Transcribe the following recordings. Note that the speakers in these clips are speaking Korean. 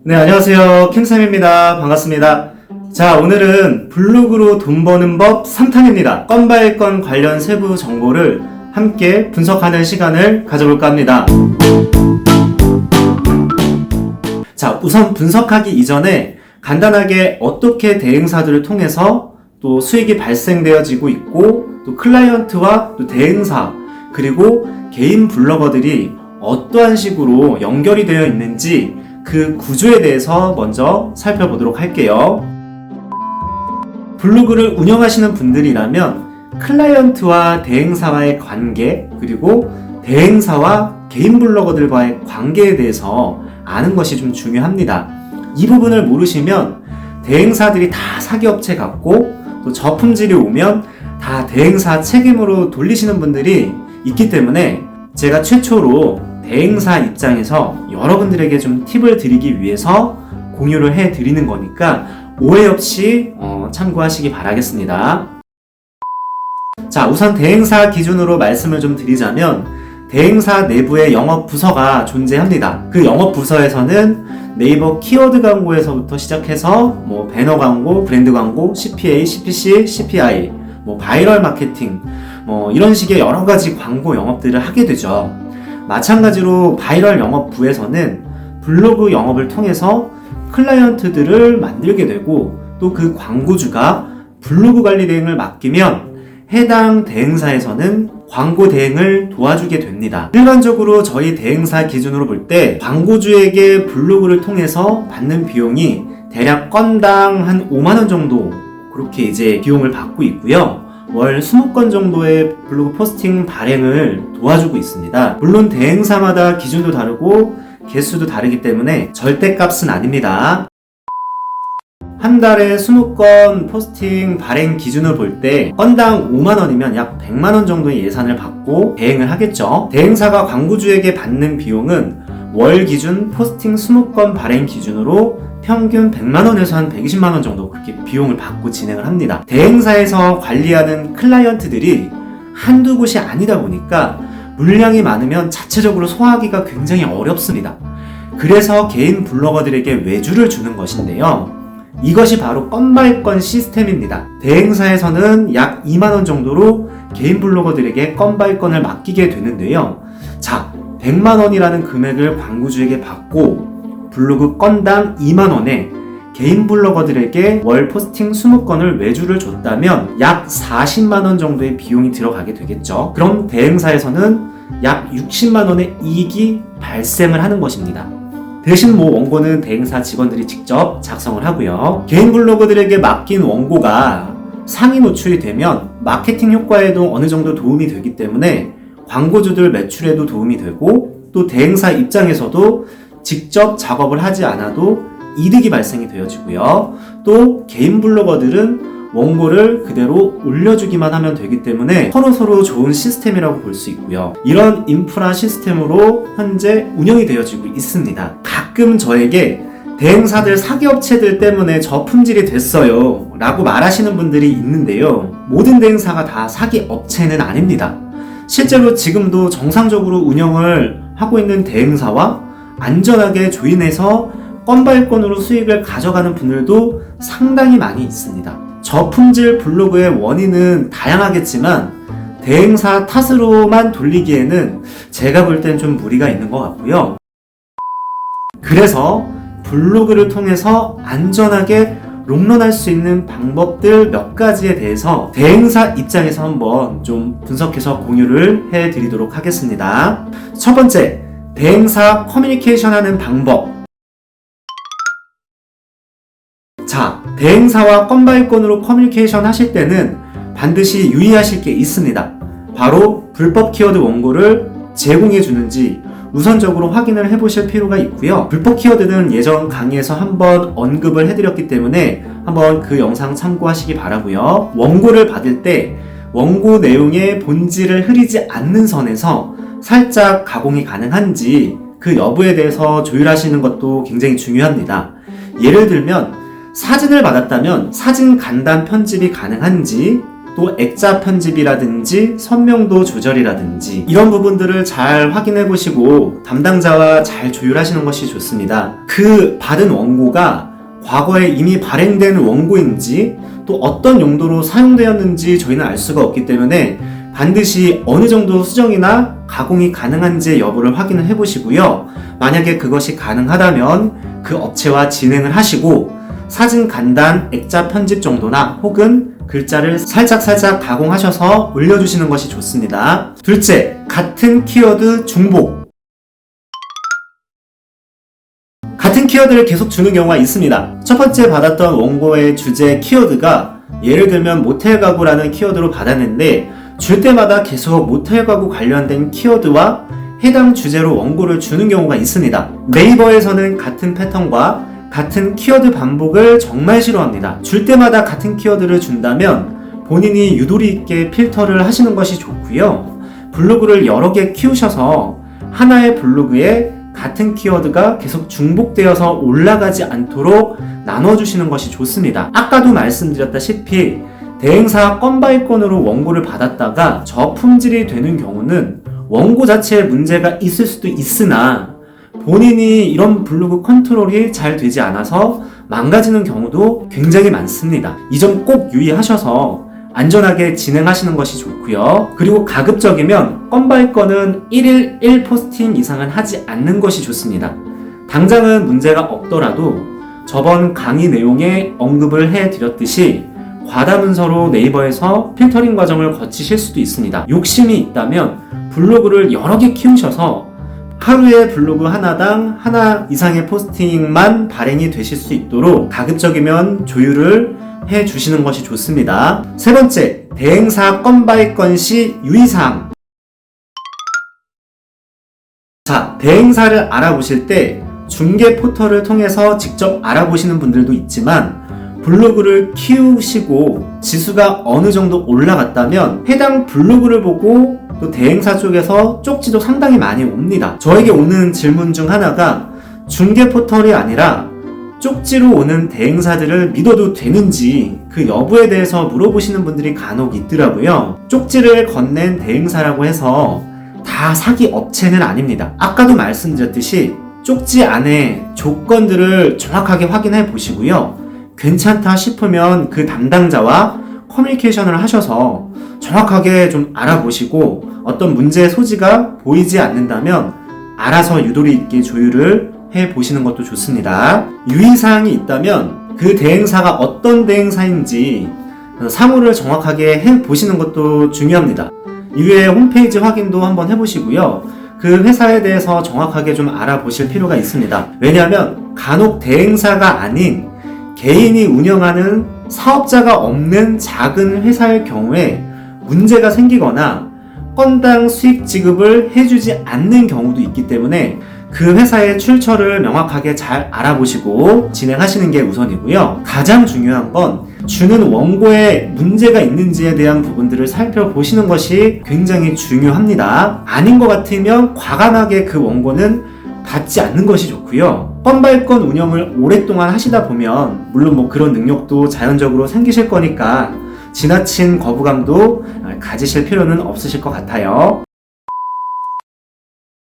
네, 안녕하세요. 킴쌤입니다. 반갑습니다. 자, 오늘은 블로그로 돈 버는 법 3탄입니다. 건바이건 관련 세부 정보를 함께 분석하는 시간을 가져볼까 합니다. 자, 우선 분석하기 이전에 간단하게 어떻게 대행사들을 통해서 또 수익이 발생되어지고 있고 또 클라이언트와 또 대행사 그리고 개인 블로거들이 어떠한 식으로 연결이 되어 있는지 그 구조에 대해서 먼저 살펴보도록 할게요. 블로그를 운영하시는 분들이라면 클라이언트와 대행사와의 관계 그리고 대행사와 개인 블로거들과의 관계에 대해서 아는 것이 좀 중요합니다. 이 부분을 모르시면 대행사들이 다 사기업체 같고 또 저품질이 오면 다 대행사 책임으로 돌리시는 분들이 있기 때문에 제가 최초로 대행사 입장에서 여러분들에게 좀 팁을 드리기 위해서 공유를 해드리는 거니까 오해 없이 참고하시기 바라겠습니다. 자, 우선 대행사 기준으로 말씀을 좀 드리자면 대행사 내부에 영업부서가 존재합니다. 그 영업부서에서는 네이버 키워드 광고에서부터 시작해서 배너 광고, 브랜드 광고, CPA, CPC, CPI, 바이럴 마케팅 이런 식의 여러 가지 광고 영업들을 하게 되죠. 마찬가지로 바이럴 영업부에서는 블로그 영업을 통해서 클라이언트들을 만들게 되고 또 그 광고주가 블로그 관리 대행을 맡기면 해당 대행사에서는 광고 대행을 도와주게 됩니다. 일반적으로 저희 대행사 기준으로 볼 때 광고주에게 블로그를 통해서 받는 비용이 대략 건당 한 5만원 정도 그렇게 이제 비용을 받고 있고요. 월 20건 정도의 블로그 포스팅 발행을 도와주고 있습니다. 물론 대행사마다 기준도 다르고 개수도 다르기 때문에 절대값은 아닙니다. 한 달에 20건 포스팅 발행 기준을 볼 때 건당 5만원이면 약 100만원 정도의 예산을 받고 대행을 하겠죠. 대행사가 광고주에게 받는 비용은 월 기준 포스팅 20건 발행 기준으로 평균 100만원에서 한 120만원 정도 그렇게 비용을 받고 진행을 합니다. 대행사에서 관리하는 클라이언트들이 한두 곳이 아니다 보니까 물량이 많으면 자체적으로 소화하기가 굉장히 어렵습니다. 그래서 개인 블로거들에게 외주를 주는 것인데요. 이것이 바로 건바이건 시스템입니다. 대행사에서는 약 2만원 정도로 개인 블로거들에게 건바이건을 맡기게 되는데요. 자, 100만원이라는 금액을 광고주에게 받고 블로그 건당 2만원에 개인 블로거들에게 월 포스팅 20건을 외주를 줬다면 약 40만원 정도의 비용이 들어가게 되겠죠. 그럼 대행사에서는 약 60만원의 이익이 발생을 하는 것입니다. 대신 원고는 대행사 직원들이 직접 작성을 하고요. 개인 블로거들에게 맡긴 원고가 상위 노출이 되면 마케팅 효과에도 어느 정도 도움이 되기 때문에 광고주들 매출에도 도움이 되고 또 대행사 입장에서도 직접 작업을 하지 않아도 이득이 발생이 되어지고요. 또 개인 블로거들은 원고를 그대로 올려주기만 하면 되기 때문에 서로 좋은 시스템이라고 볼 수 있고요. 이런 인프라 시스템으로 현재 운영이 되어지고 있습니다. 가끔 저에게 대행사들 사기업체들 때문에 저품질이 됐어요 라고 말하시는 분들이 있는데요. 모든 대행사가 다 사기업체는 아닙니다. 실제로 지금도 정상적으로 운영을 하고 있는 대행사와 안전하게 조인해서 건바이건으로 수익을 가져가는 분들도 상당히 많이 있습니다. 저품질 블로그의 원인은 다양하겠지만 대행사 탓으로만 돌리기에는 제가 볼 땐 좀 무리가 있는 것 같고요. 그래서 블로그를 통해서 안전하게 롱런할 수 있는 방법들 몇 가지에 대해서 대행사 입장에서 한번 좀 분석해서 공유를 해드리도록 하겠습니다. 첫 번째, 대행사 커뮤니케이션 하는 방법. 자, 대행사와 건바이건으로 커뮤니케이션 하실 때는 반드시 유의하실 게 있습니다. 바로 불법 키워드 원고를 제공해 주는지 우선적으로 확인을 해보실 필요가 있고요. 불법 키워드는 예전 강의에서 한번 언급을 해드렸기 때문에 한번 그 영상 참고하시기 바라고요. 원고를 받을 때 원고 내용의 본질을 흐리지 않는 선에서 살짝 가공이 가능한지 그 여부에 대해서 조율하시는 것도 굉장히 중요합니다. 예를 들면 사진을 받았다면 사진 간단 편집이 가능한지 또 액자 편집이라든지 선명도 조절이라든지 이런 부분들을 잘 확인해 보시고 담당자와 잘 조율하시는 것이 좋습니다. 그 받은 원고가 과거에 이미 발행된 원고인지 또 어떤 용도로 사용되었는지 저희는 알 수가 없기 때문에 반드시 어느 정도 수정이나 가공이 가능한지 여부를 확인을 해 보시고요. 만약에 그것이 가능하다면 그 업체와 진행을 하시고 사진 간단 액자 편집 정도나 혹은 글자를 살짝 가공하셔서 올려주시는 것이 좋습니다. 둘째, 같은 키워드 중복. 같은 키워드를 계속 주는 경우가 있습니다. 첫 번째 받았던 원고의 주제 키워드가 예를 들면 모텔 가구라는 키워드로 받았는데 줄 때마다 계속 모텔 가구 관련된 키워드와 해당 주제로 원고를 주는 경우가 있습니다. 네이버에서는 같은 패턴과 같은 키워드 반복을 정말 싫어합니다. 줄 때마다 같은 키워드를 준다면 본인이 유도리 있게 필터를 하시는 것이 좋고요. 블로그를 여러 개 키우셔서 하나의 블로그에 같은 키워드가 계속 중복되어서 올라가지 않도록 나눠주시는 것이 좋습니다. 아까도 말씀드렸다시피 대행사 건 바이 건으로 원고를 받았다가 저품질이 되는 경우는 원고 자체에 문제가 있을 수도 있으나 본인이 이런 블로그 컨트롤이 잘 되지 않아서 망가지는 경우도 굉장히 많습니다. 이 점 꼭 유의하셔서 안전하게 진행하시는 것이 좋고요. 그리고 가급적이면 건 바이 건은 1일 1포스팅 이상은 하지 않는 것이 좋습니다. 당장은 문제가 없더라도 저번 강의 내용에 언급을 해드렸듯이 과다 문서로 네이버에서 필터링 과정을 거치실 수도 있습니다. 욕심이 있다면 블로그를 여러 개 키우셔서 하루에 블로그 하나당 하나 이상의 포스팅만 발행이 되실 수 있도록 가급적이면 조율을 해 주시는 것이 좋습니다. 세 번째, 대행사 건 바이 건 시 유의사항. 자, 대행사를 알아보실 때 중개 포털을 통해서 직접 알아보시는 분들도 있지만 블로그를 키우시고 지수가 어느 정도 올라갔다면 해당 블로그를 보고 또 대행사 쪽에서 쪽지도 상당히 많이 옵니다. 저에게 오는 질문 중 하나가 중개 포털이 아니라 쪽지로 오는 대행사들을 믿어도 되는지 그 여부에 대해서 물어보시는 분들이 간혹 있더라고요. 쪽지를 건넨 대행사라고 해서 다 사기 업체는 아닙니다. 아까도 말씀드렸듯이 쪽지 안에 조건들을 정확하게 확인해 보시고요. 괜찮다 싶으면 그 담당자와 커뮤니케이션을 하셔서 정확하게 좀 알아보시고 어떤 문제의 소지가 보이지 않는다면 알아서 유도리 있게 조율을 해보시는 것도 좋습니다. 유의사항이 있다면 그 대행사가 어떤 대행사인지 사무를 정확하게 해보시는 것도 중요합니다. 이외에 홈페이지 확인도 한번 해보시고요. 그 회사에 대해서 정확하게 좀 알아보실 필요가 있습니다. 왜냐하면 간혹 대행사가 아닌 개인이 운영하는 사업자가 없는 작은 회사의 경우에 문제가 생기거나 건당 수익 지급을 해주지 않는 경우도 있기 때문에 그 회사의 출처를 명확하게 잘 알아보시고 진행하시는 게 우선이고요. 가장 중요한 건 주는 원고에 문제가 있는지에 대한 부분들을 살펴보시는 것이 굉장히 중요합니다. 아닌 것 같으면 과감하게 그 원고는 받지 않는 것이 좋고요. 건 바이 건 운영을 오랫동안 하시다 보면 물론 그런 능력도 자연적으로 생기실 거니까 지나친 거부감도 가지실 필요는 없으실 것 같아요.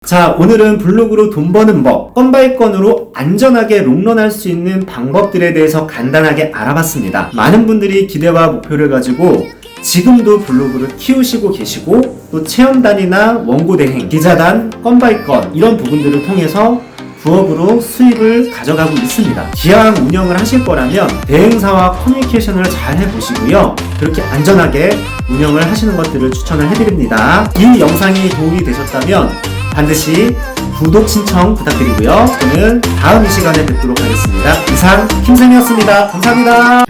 자, 오늘은 블로그로 돈 버는 법, 건 바이 건으로 안전하게 롱런할 수 있는 방법들에 대해서 간단하게 알아봤습니다. 많은 분들이 기대와 목표를 가지고 지금도 블로그를 키우시고 계시고 또 체험단이나 원고대행, 기자단, 건 바이 건 이런 부분들을 통해서 부업으로 수입을 가져가고 있습니다. 기왕 운영을 하실 거라면 대행사와 커뮤니케이션을 잘 해보시고요. 그렇게 안전하게 운영을 하시는 것들을 추천을 해드립니다. 이 영상이 도움이 되셨다면 반드시 구독 신청 부탁드리고요. 저는 다음 이 시간에 뵙도록 하겠습니다. 이상 김쌤이었습니다. 감사합니다.